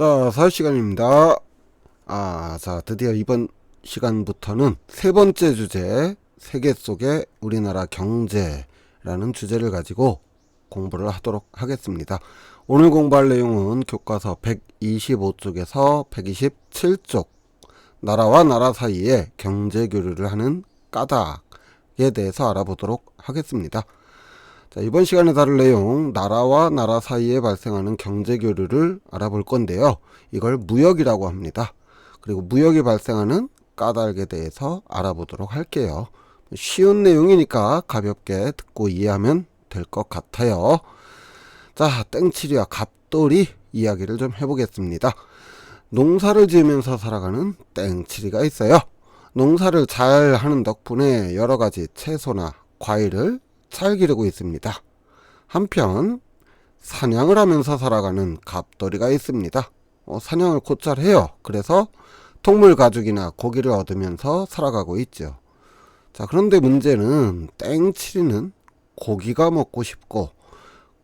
자, 4시간입니다. 자, 드디어 이번 시간부터는 세 번째 주제, 세계 속의 우리나라 경제라는 주제를 가지고 공부를 하도록 하겠습니다. 오늘 공부할 내용은 교과서 125쪽에서 127쪽, 나라와 나라 사이에 경제 교류를 하는 까닭에 대해서 알아보도록 하겠습니다. 자, 이번 시간에 다룰 내용, 나라와 나라 사이에 발생하는 경제 교류를 알아볼 건데요. 이걸 무역이라고 합니다. 그리고 무역이 발생하는 까닭에 대해서 알아보도록 할게요. 쉬운 내용이니까 가볍게 듣고 이해하면 될 것 같아요. 자, 땡칠이와 갑돌이 이야기를 좀 해보겠습니다. 농사를 지으면서 살아가는 땡칠이가 있어요. 농사를 잘 하는 덕분에 여러 가지 채소나 과일을 잘 기르고 있습니다. 한편 사냥을 하면서 살아가는 갑돌이가 있습니다. 사냥을 곧잘 해요. 그래서 동물 가죽이나 고기를 얻으면서 살아가고 있죠. 자, 그런데 문제는 땡칠이는 고기가 먹고 싶고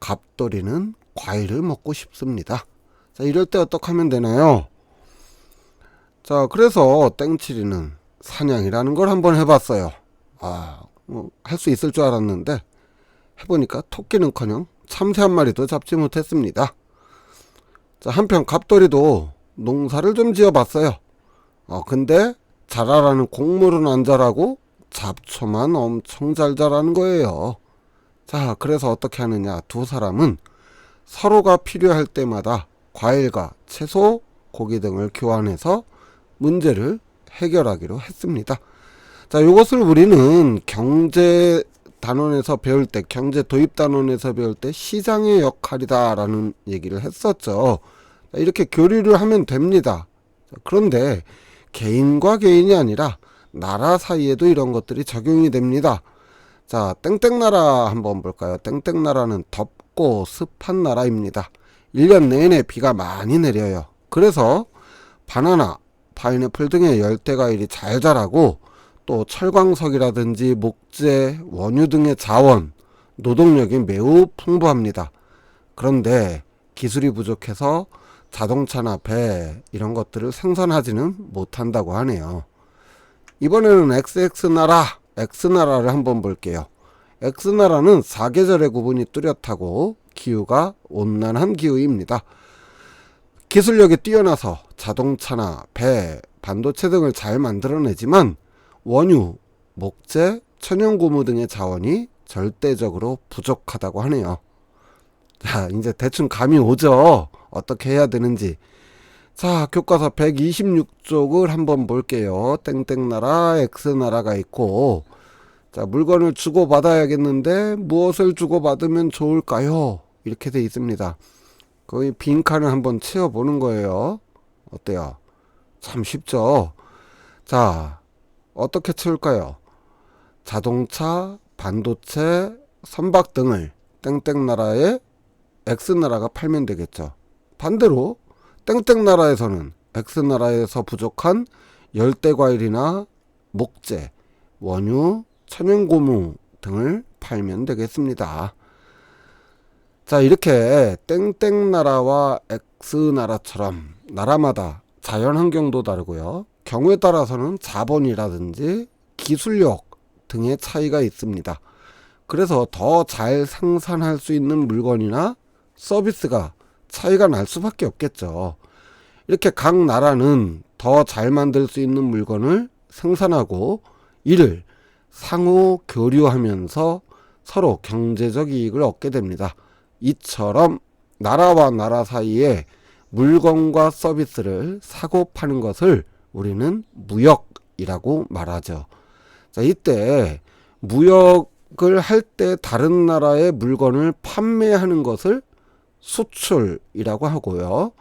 갑돌이는 과일을 먹고 싶습니다. 자, 이럴 때 어떻게 하면 되나요? 자, 그래서 땡칠이는 사냥이라는 걸 한번 해봤어요. 할 수 있을 줄 알았는데 해보니까 토끼는커녕 참새 한 마리도 잡지 못했습니다. 자, 한편 갑돌이도 농사를 좀 지어봤어요. 근데 자라라는 곡물은 안 자라고 잡초만 엄청 잘 자라는 거예요. 자, 그래서 어떻게 하느냐, 두 사람은 서로가 필요할 때마다 과일과 채소, 고기 등을 교환해서 문제를 해결하기로 했습니다. 자, 이것을 우리는 경제 단원에서 배울 때, 경제 도입 단원에서 배울 때 시장의 역할이다 라는 얘기를 했었죠. 자, 이렇게 교류를 하면 됩니다. 자, 그런데 개인과 개인이 아니라 나라 사이에도 이런 것들이 적용이 됩니다. 자, 땡땡나라 한번 볼까요? 땡땡나라는 덥고 습한 나라입니다. 1년 내내 비가 많이 내려요. 그래서 바나나, 파인애플 등의 열대과일이 잘 자라고, 또 철광석이라든지 목재, 원유 등의 자원, 노동력이 매우 풍부합니다. 그런데 기술이 부족해서 자동차나 배 이런 것들을 생산하지는 못한다고 하네요. 이번에는 XX나라, X나라를 한번 볼게요. X나라는 사계절의 구분이 뚜렷하고 기후가 온난한 기후입니다. 기술력이 뛰어나서 자동차나 배, 반도체 등을 잘 만들어내지만 원유, 목재, 천연고무 등의 자원이 절대적으로 부족하다고 하네요. 자, 이제 대충 감이 오죠? 어떻게 해야 되는지. 자, 교과서 126쪽을 한번 볼게요. 땡땡나라, X나라가 있고, 자, 물건을 주고받아야겠는데 무엇을 주고받으면 좋을까요? 이렇게 돼 있습니다. 거의 빈칸을 한번 채워보는 거예요. 어때요? 참 쉽죠? 자, 어떻게 채울까요? 자동차, 반도체, 선박 등을 땡땡나라에 X나라가 팔면 되겠죠. 반대로 땡땡나라에서는 X나라에서 부족한 열대과일이나 목재, 원유, 천연고무 등을 팔면 되겠습니다. 자, 이렇게 땡땡나라와 X나라처럼 나라마다 자연환경도 다르고요. 경우에 따라서는 자본이라든지 기술력 등의 차이가 있습니다. 그래서 더 잘 생산할 수 있는 물건이나 서비스가 차이가 날 수밖에 없겠죠. 이렇게 각 나라는 더 잘 만들 수 있는 물건을 생산하고 이를 상호 교류하면서 서로 경제적 이익을 얻게 됩니다. 이처럼 나라와 나라 사이에 물건과 서비스를 사고 파는 것을 우리는 무역이라고 말하죠. 자, 이때 무역을 할 때 다른 나라의 물건을 판매하는 것을 수출이라고 하고요.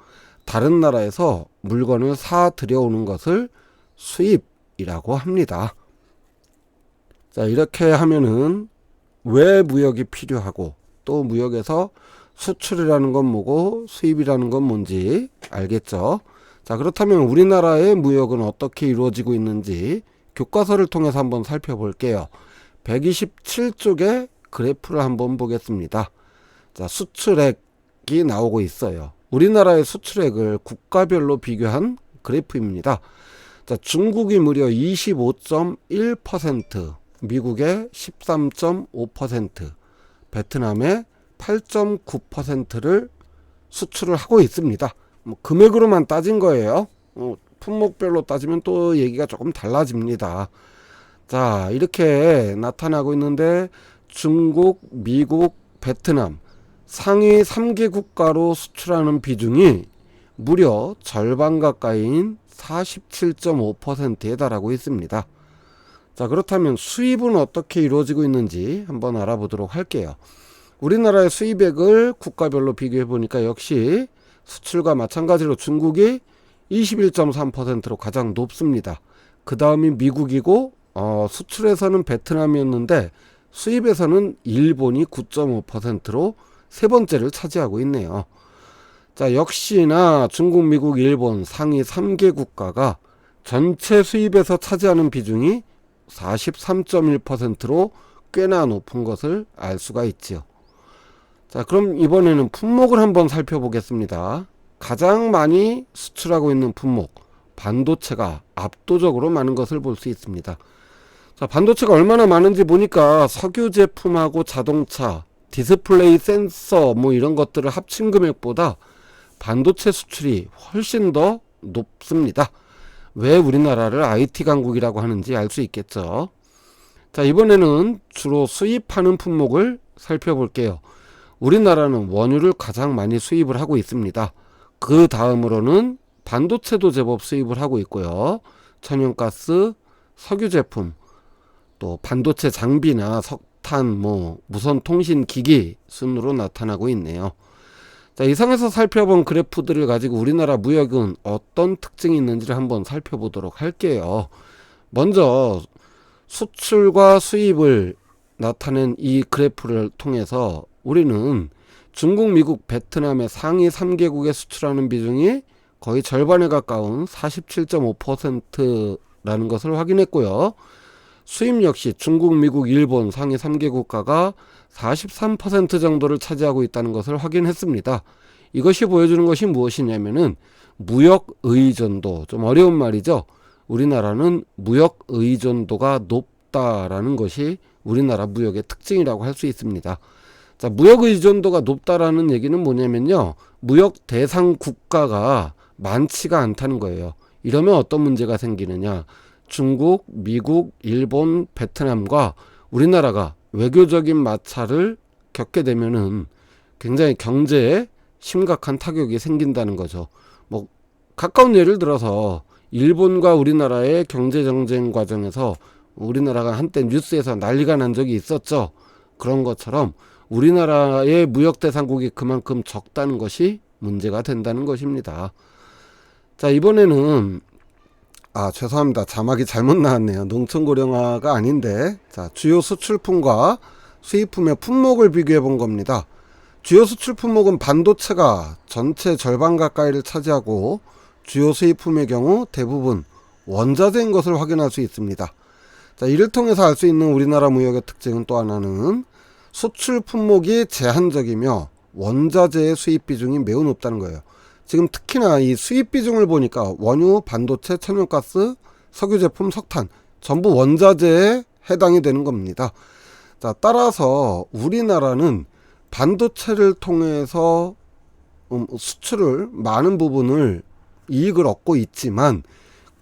다른 나라에서 물건을 사 들여오는 것을 수입이라고 합니다. 자, 이렇게 하면은 왜 무역이 필요하고 또 무역에서 수출이라는 건 뭐고 수입이라는 건 뭔지 알겠죠? 자, 그렇다면 우리나라의 무역은 어떻게 이루어지고 있는지 교과서를 통해서 한번 살펴볼게요. 127쪽의 그래프를 한번 보겠습니다. 자, 수출액이 나오고 있어요. 우리나라의 수출액을 국가별로 비교한 그래프입니다. 자, 중국이 무려 25.1%, 미국의 13.5%, 베트남의 8.9%를 수출을 하고 있습니다. 뭐 금액으로만 따진 거예요. 품목별로 따지면 또 얘기가 조금 달라집니다. 자, 이렇게 나타나고 있는데 중국, 미국, 베트남 상위 3개 국가로 수출하는 비중이 무려 절반 가까이인 47.5%에 달하고 있습니다. 자, 그렇다면 수입은 어떻게 이루어지고 있는지 한번 알아보도록 할게요. 우리나라의 수입액을 국가별로 비교해 보니까 역시 수출과 마찬가지로 중국이 21.3%로 가장 높습니다. 그 다음이 미국이고 수출에서는 베트남이었는데 수입에서는 일본이 9.5%로 세 번째를 차지하고 있네요. 자, 역시나 중국, 미국, 일본 상위 3개 국가가 전체 수입에서 차지하는 비중이 43.1%로 꽤나 높은 것을 알 수가 있지요. 자, 그럼 이번에는 품목을 한번 살펴보겠습니다. 가장 많이 수출하고 있는 품목, 반도체가 압도적으로 많은 것을 볼 수 있습니다. 자, 반도체가 얼마나 많은지 보니까 석유 제품하고 자동차, 디스플레이 센서 뭐 이런 것들을 합친 금액보다 반도체 수출이 훨씬 더 높습니다. 왜 우리나라를 IT 강국이라고 하는지 알 수 있겠죠. 자, 이번에는 주로 수입하는 품목을 살펴볼게요. 우리나라는 원유를 가장 많이 수입을 하고 있습니다. 그 다음으로는 반도체도 제법 수입을 하고 있고요. 천연가스, 석유 제품, 또 반도체 장비나 석탄, 무선 통신 기기 순으로 나타나고 있네요. 자, 이상에서 살펴본 그래프들을 가지고 우리나라 무역은 어떤 특징이 있는지를 한번 살펴보도록 할게요. 먼저 수출과 수입을 나타낸 이 그래프를 통해서 우리는 중국, 미국, 베트남의 상위 3개국에 수출하는 비중이 거의 절반에 가까운 47.5%라는 것을 확인했고요. 수입 역시 중국, 미국, 일본 상위 3개 국가가 43% 정도를 차지하고 있다는 것을 확인했습니다. 이것이 보여주는 것이 무엇이냐면은 무역 의존도, 좀 어려운 말이죠. 우리나라는 무역 의존도가 높다라는 것이 우리나라 무역의 특징이라고 할 수 있습니다. 자, 무역 의존도가 높다라는 얘기는 뭐냐면요, 무역 대상 국가가 많지가 않다는 거예요. 이러면 어떤 문제가 생기느냐, 중국, 미국, 일본, 베트남과 우리나라가 외교적인 마찰을 겪게 되면은 굉장히 경제에 심각한 타격이 생긴다는 거죠. 가까운 예를 들어서 일본과 우리나라의 경제 정쟁 과정에서 우리나라가 한때 뉴스에서 난리가 난 적이 있었죠. 그런 것처럼 우리나라의 무역 대상국이 그만큼 적다는 것이 문제가 된다는 것입니다. 자, 이번에는 죄송합니다. 자막이 잘못 나왔네요. 농촌고령화가 아닌데, 자, 주요 수출품과 수입품의 품목을 비교해 본 겁니다. 주요 수출 품목은 반도체가 전체 절반 가까이를 차지하고, 주요 수입품의 경우 대부분 원자재인 것을 확인할 수 있습니다. 자, 이를 통해서 알 수 있는 우리나라 무역의 특징은 또 하나는 수출 품목이 제한적이며 원자재의 수입 비중이 매우 높다는 거예요. 지금 특히나 이 수입 비중을 보니까 원유, 반도체, 천연가스, 석유 제품, 석탄 전부 원자재에 해당이 되는 겁니다. 자, 따라서 우리나라는 반도체를 통해서 수출을 많은 부분을 이익을 얻고 있지만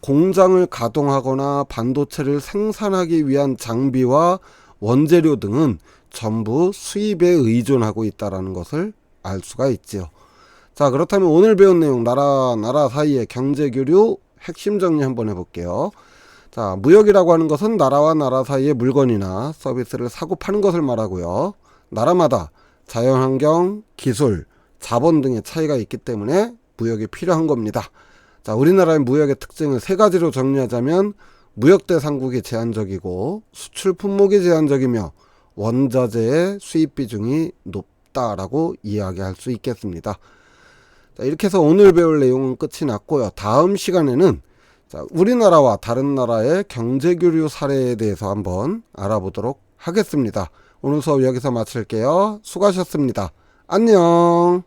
공장을 가동하거나 반도체를 생산하기 위한 장비와 원재료 등은 전부 수입에 의존하고 있다는 것을 알 수가 있지요. 자, 그렇다면 오늘 배운 내용 나라 사이의 경제교류 핵심 정리 한번 해볼게요. 자, 무역이라고 하는 것은 나라와 나라 사이의 물건이나 서비스를 사고 파는 것을 말하고요. 나라마다 자연환경, 기술, 자본 등의 차이가 있기 때문에 무역이 필요한 겁니다. 자, 우리나라의 무역의 특징을 세 가지로 정리하자면 무역 대상국이 제한적이고 수출 품목이 제한적이며 원자재의 수입 비중이 높다라고 이야기할 수 있겠습니다. 자, 이렇게 해서 오늘 배울 내용은 끝이 났고요. 다음 시간에는 우리나라와 다른 나라의 경제교류 사례에 대해서 한번 알아보도록 하겠습니다. 오늘 수업 여기서 마칠게요. 수고하셨습니다. 안녕.